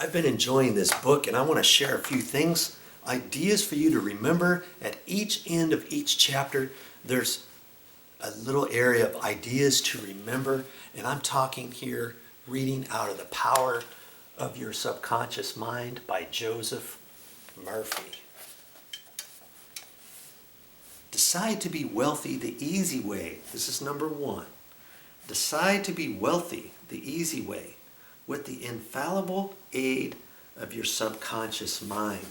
I've been enjoying this book and I want to share a few things, ideas for you to remember. At each end of each chapter, there's a little area of ideas to remember. And I'm talking here, reading out of The Power of Your Subconscious Mind by Joseph Murphy. Decide to be wealthy the easy way. This is number 1. Decide to be wealthy the easy way with the infallible aid of your subconscious mind.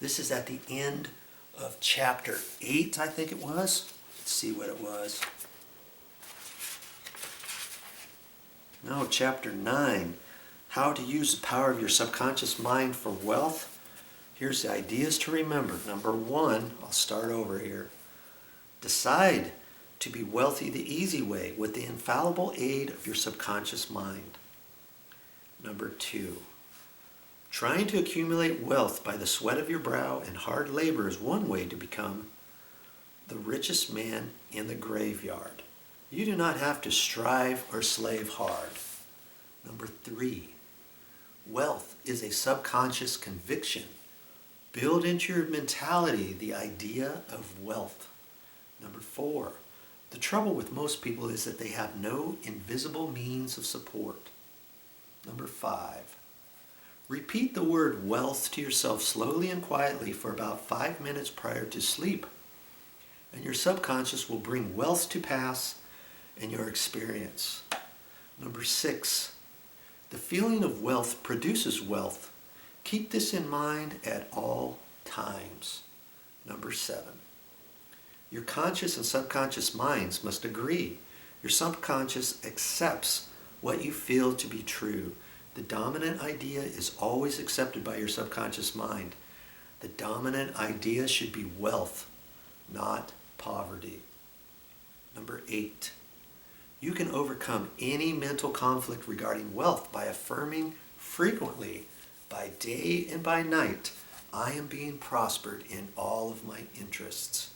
This is at the end of chapter 8, I think it was. Let's see what it was. No, chapter 9. How to use the power of your subconscious mind for wealth. Here's the ideas to remember. Number 1, I'll start over here. Decide to be wealthy the easy way with the infallible aid of your subconscious mind. Number 2, trying to accumulate wealth by the sweat of your brow and hard labor is one way to become the richest man in the graveyard. You do not have to strive or slave hard. Number 3, wealth is a subconscious conviction. Build into your mentality the idea of wealth. Number 4, the trouble with most people is that they have no invisible means of support. Number 5, repeat the word wealth to yourself slowly and quietly for about 5 minutes prior to sleep, and your subconscious will bring wealth to pass in your experience. Number 6, the feeling of wealth produces wealth. Keep this in mind at all times. Number 7, your conscious and subconscious minds must agree. Your subconscious accepts what you feel to be true. The dominant idea is always accepted by your subconscious mind. The dominant idea should be wealth, not poverty. Number 8, you can overcome any mental conflict regarding wealth by affirming frequently, by day and by night, I am being prospered in all of my interests.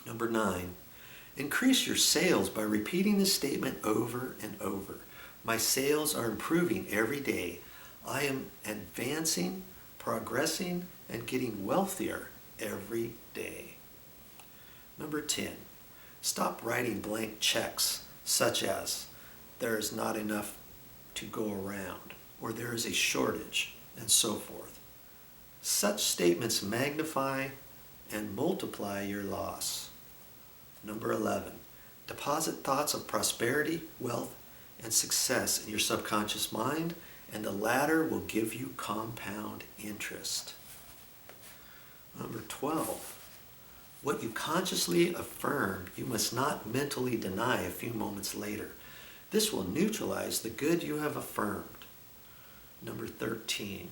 Number 9, increase your sales by repeating this statement over and over. My sales are improving every day. I am advancing, progressing, and getting wealthier every day. Number 10, stop writing blank checks such as, there is not enough to go around, or there is a shortage, and so forth. Such statements magnify and multiply your loss. Number 11, deposit thoughts of prosperity, wealth, and success in your subconscious mind, and the latter will give you compound interest. Number 12, what you consciously affirm, you must not mentally deny a few moments later. This will neutralize the good you have affirmed. Number 13,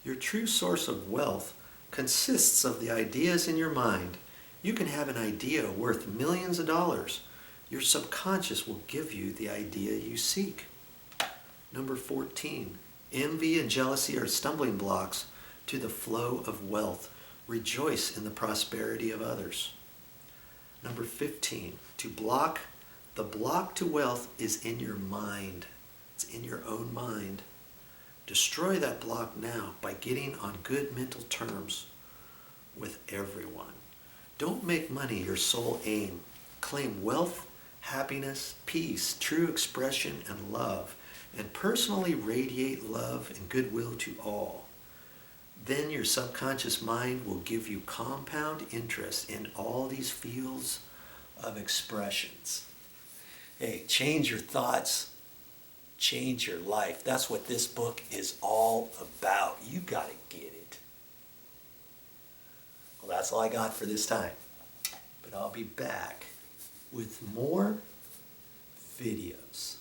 your true source of wealth consists of the ideas in your mind. You can have an idea worth millions of dollars. Your subconscious will give you the idea you seek. Number 14, envy and jealousy are stumbling blocks to the flow of wealth. Rejoice in the prosperity of others. Number 15, the block to wealth is in your mind. It's in your own mind. Destroy that block now by getting on good mental terms with everyone. Don't make money your sole aim. Claim wealth, happiness, peace, true expression, and love, and personally radiate love and goodwill to all. Then your subconscious mind will give you compound interest in all these fields of expressions. Hey, change your thoughts, change your life. That's what this book is all about. You got to get it. Well, that's all I got for this time. But I'll be back with more videos.